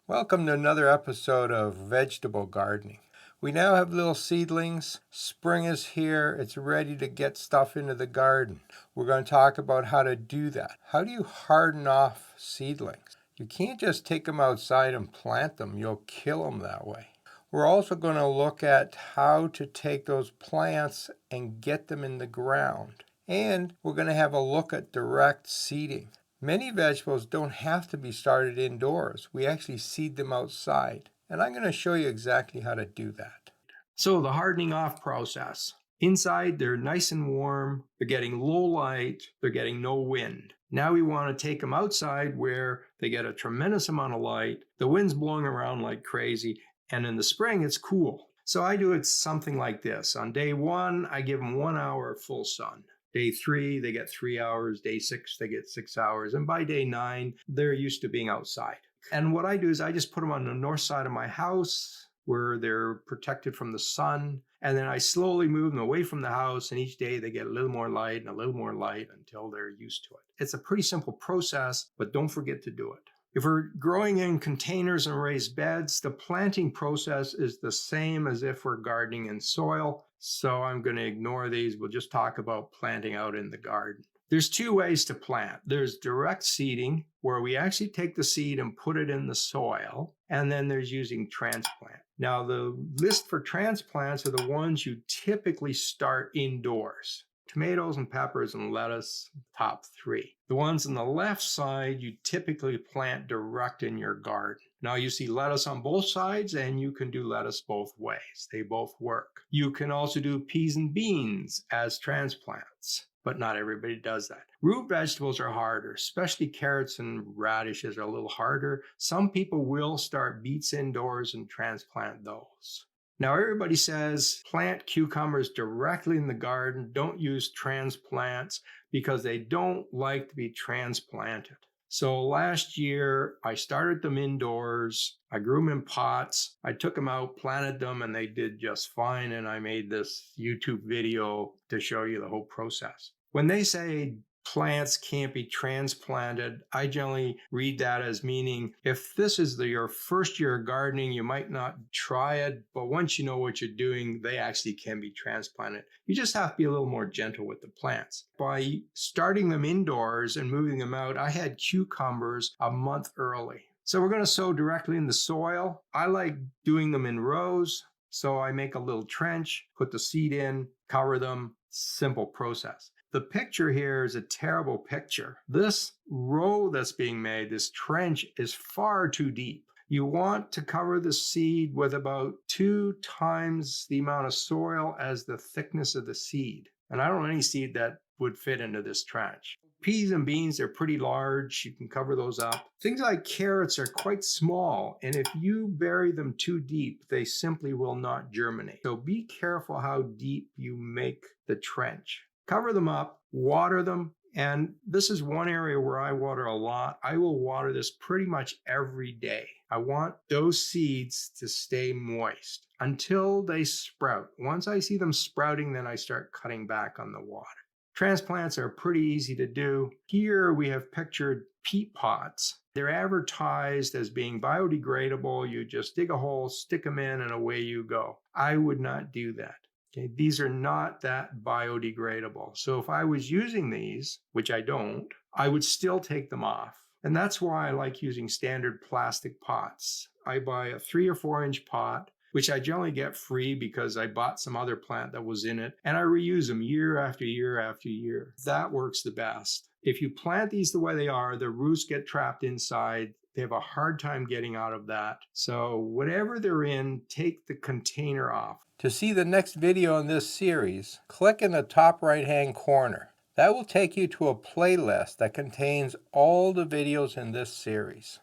Welcome to another episode of Vegetable Gardening. We now have little seedlings. Spring is here. It's ready to get stuff into the garden. We're going to talk about how to do that. How do you harden off seedlings? You can't just take them outside and plant them. You'll kill them that way. We're also going to look at how to take those plants and get them in the ground. And we're going to have a look at direct seeding. Many vegetables don't have to be started indoors. We actually seed them outside. And I'm going to show you exactly how to do that. So the hardening off process. Inside, they're nice and warm. They're getting low light. They're getting no wind. Now we want to take them outside where they get a tremendous amount of light. The wind's blowing around like crazy. And in the spring, it's cool. So I do it something like this. On day 1, I give them 1 hour of full sun. Day 3, they get 3 hours. Day 6, they get 6 hours. And by day 9, they're used to being outside. And what I do is I just put them on the north side of my house where they're protected from the sun. And then I slowly move them away from the house. And each day they get a little more light and a little more light until they're used to it. It's a pretty simple process, but don't forget to do it. If we're growing in containers and raised beds, the planting process is the same as if we're gardening in soil. So I'm going to ignore these. We'll just talk about planting out in the garden. There's 2 ways to plant. There's direct seeding, where we actually take the seed and put it in the soil. And then there's using transplant. Now, the list for transplants are the ones you typically start indoors. Tomatoes and peppers and lettuce, top 3. The ones on the left side, you typically plant direct in your garden. Now you see lettuce on both sides, and you can do lettuce both ways. They both work. You can also do peas and beans as transplants, but not everybody does that. Root vegetables are harder, especially carrots and radishes are a little harder. Some people will start beets indoors and transplant those. Now, everybody says plant cucumbers directly in the garden. Don't use transplants because they don't like to be transplanted. So last year, I started them indoors. I grew them in pots. I took them out, planted them, and they did just fine. And I made this YouTube video to show you the whole process. When they say plants can't be transplanted, I generally read that as meaning if this is your first year of gardening, you might not try it, but once you know what you're doing, they actually can be transplanted. You just have to be a little more gentle with the plants. By starting them indoors and moving them out, I had cucumbers a month early. So we're going to sow directly in the soil. I like doing them in rows. So I make a little trench, put the seed in, cover them, simple process. The picture here is a terrible picture. This row that's being made, this trench, is far too deep. You want to cover the seed with about 2 times the amount of soil as the thickness of the seed. And I don't know any seed that would fit into this trench. Peas and beans are pretty large. You can cover those up. Things like carrots are quite small, and if you bury them too deep, they simply will not germinate. So be careful how deep you make the trench. Cover them up, water them, and this is one area where I water a lot. I will water this pretty much every day. I want those seeds to stay moist until they sprout. Once I see them sprouting, then I start cutting back on the water. Transplants are pretty easy to do. Here we have pictured peat pots. They're advertised as being biodegradable. You just dig a hole, stick them in, and away you go. I would not do that. Okay, these are not that biodegradable. So if I was using these, which I don't, I would still take them off. And that's why I like using standard plastic pots. I buy a 3 or 4 inch pot, which I generally get free because I bought some other plant that was in it, and I reuse them year after year after year. That works the best. If you plant these the way they are, the roots get trapped inside. They have a hard time getting out of that. So whatever they're in, take the container off. To see the next video in this series, click in the top right-hand corner. That will take you to a playlist that contains all the videos in this series.